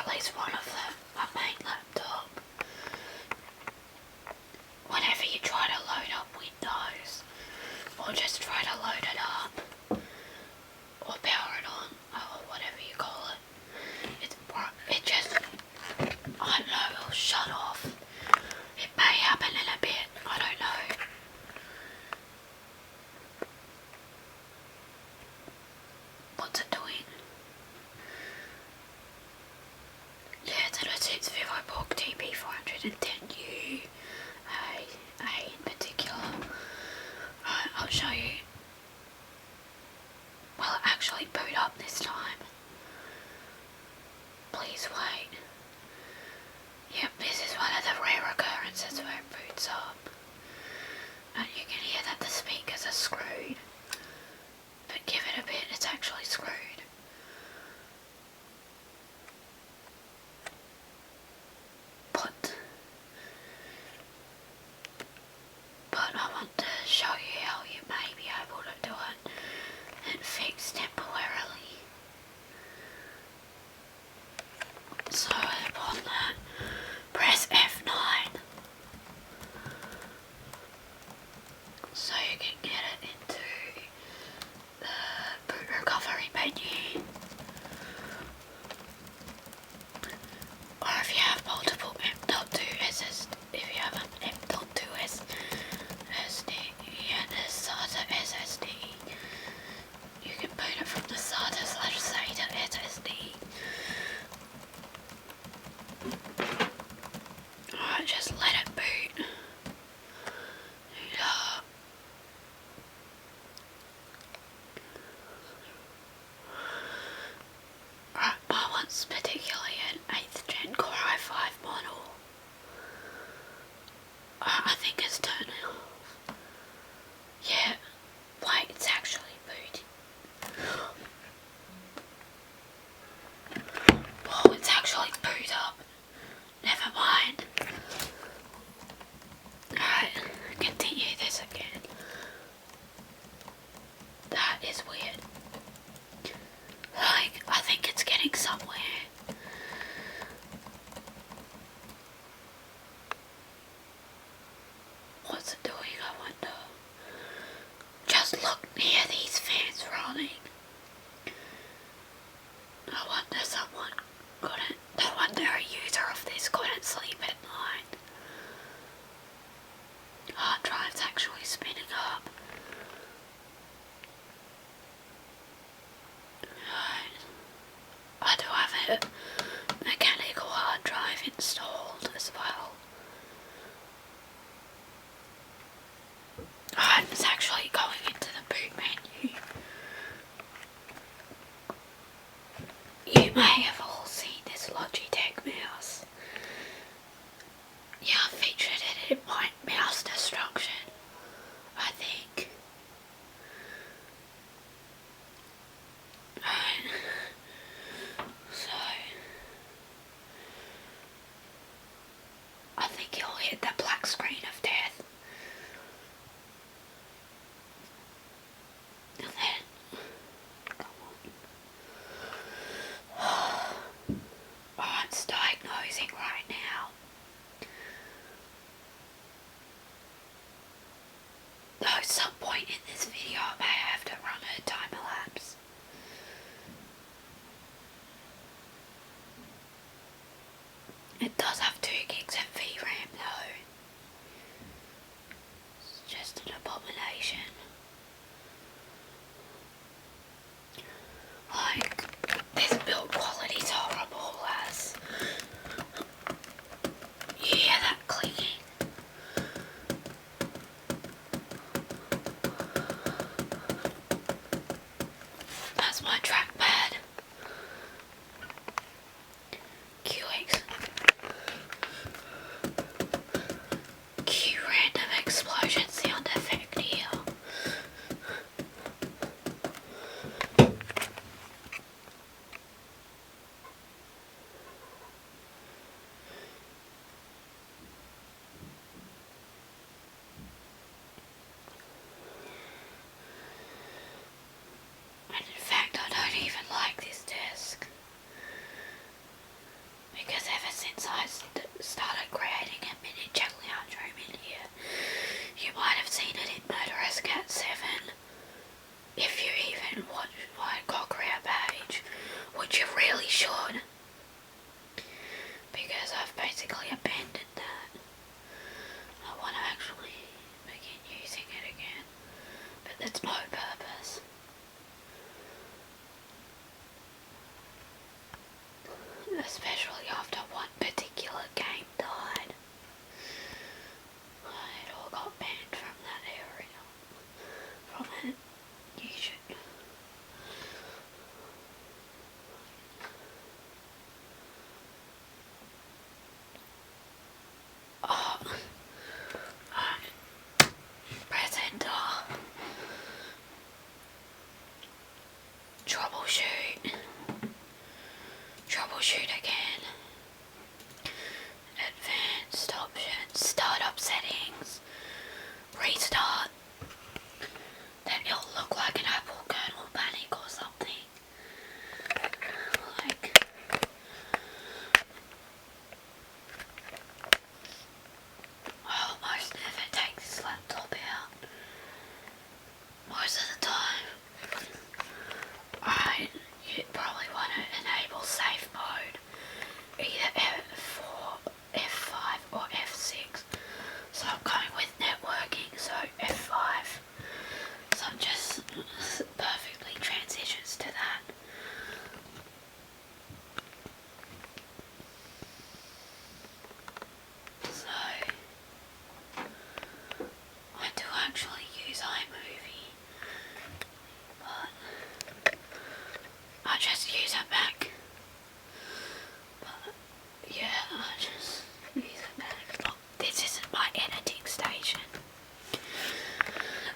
at least one of them, my main laptop. Whenever you try to load up Windows, or just try to load it up, or power it on, or whatever you call it, it just, I don't know, it'll shut off. It may happen in a bit, I don't know. What's it doing? Yeah, it's VIVOBOOK TP410U, A in particular. Right, I'll show you. Will it actually boot up this time? Please wait. Yep, this is one of the rare occurrences where it boots up. And you can hear that the speakers are screwed. But give it a bit, it's actually screwed. But I want to show you how you may be able to do it and fix temporarily. So upon that, press F9 so you can get it into the boot recovery menu. Or if you have multiple M.2 SSD, if you have an M.2 SSD and a SATA SSD, you can boot it from the SATA/SATA SSD. Alright, just let it boot. Right, my one's particularly an 8th gen Core i5 model. I think it's turning off. Yeah, wait, it's actually booting. Whoa, it's actually boot up. Never mind. Alright, continue this again. That is weird. Like, I think it's getting somewhere. What's it doing, I wonder? Just look near these fans running. No wonder a user of this couldn't sleep at night. Hard drive's actually spinning up. I do have a mechanical hard drive installed as well. Alright, it's actually going into the boot menu. You may have all seen this Logitech mouse. Yeah, I featured it in my mouse destruction, I think. Right. So, I think you'll hit the black screen of death. And then, come on. Oh, it's diagnosing right now. Though at some point in this video I may have to run a timer lapse. It does have 2 gigs of VRAM though. It's just an abomination. Like, this build quality's horrible as you hear that clicking. That's my trackpad. QX. especially after one particular game died. It all got banned from that area, from that YouTube. Oh, press enter. Troubleshoot. Troubleshoot again. Advanced options. Startup settings. Restart. Then it'll look like an Apple kernel panic or something. Like. I almost never take this laptop out. Most of the time. You probably want to enable safe mode. Either F4, F5 or F6. So I'm going with networking, so F5. So it just perfectly transitions to that. So I do actually use iMovie, but I just use a Mac. But yeah, I just use a Mac. Oh, this isn't my editing station.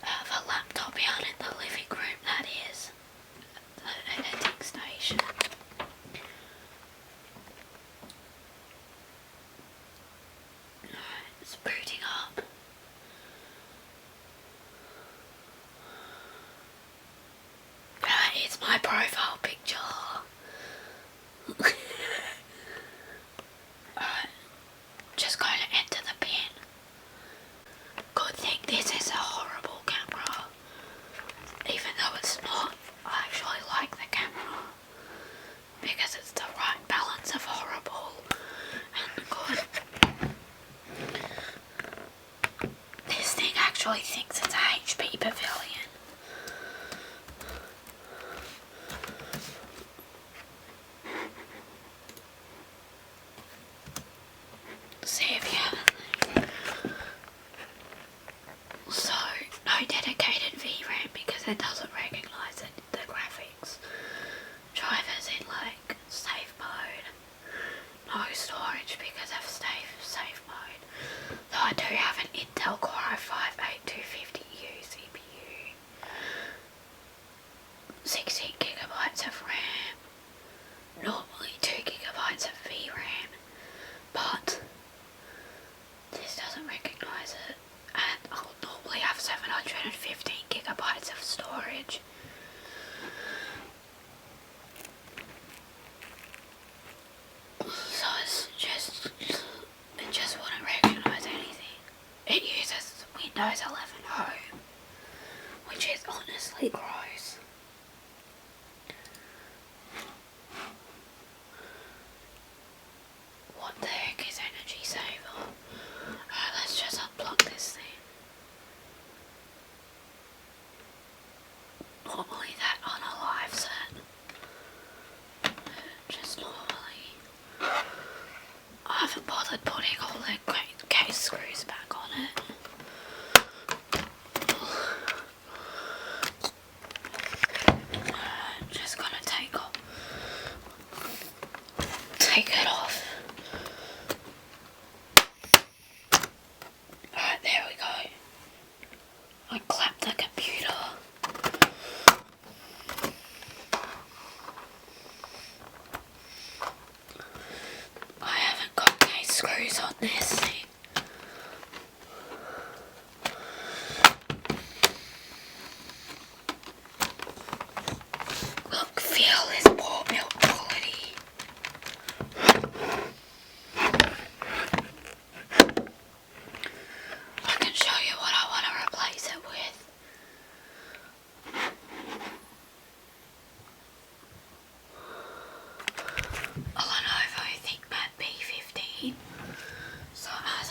I have a laptop out in the living room, that is the editing station. Alright, it's booting up. It's my profile picture. Alright, just going to enter the pin. Good thing this is a horrible camera. Even though it's not, I actually like the camera. Because it's the right balance of horrible and good. This thing actually thinks it's a HP Pavilion. See if you haven't. So, no dedicated VRAM because it doesn't recognise the graphics. Drivers in like safe mode. No storage because of safe mode. Though I do have an Intel Core i5-8250U CPU. 16 gigabytes of RAM. Normally 2 gigabytes of VRAM. But this doesn't recognise it. And I'll normally have 715 gigabytes of storage. So it just wouldn't recognise anything. It uses Windows 11 Home, which is honestly gross. What the heck is Energy Saver? Alright, let's just unplug this thing. Normally that on a live set. Just normally. I haven't bothered putting all the case screws back on it. Just gonna take it off. Alright, there we go. Unclap the computer. I haven't got case screws on this thing. Look, feel this poor milk quality. I can show you what I want to replace it with. A Lenovo ThinkPad T15. So it has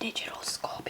digital scorpion.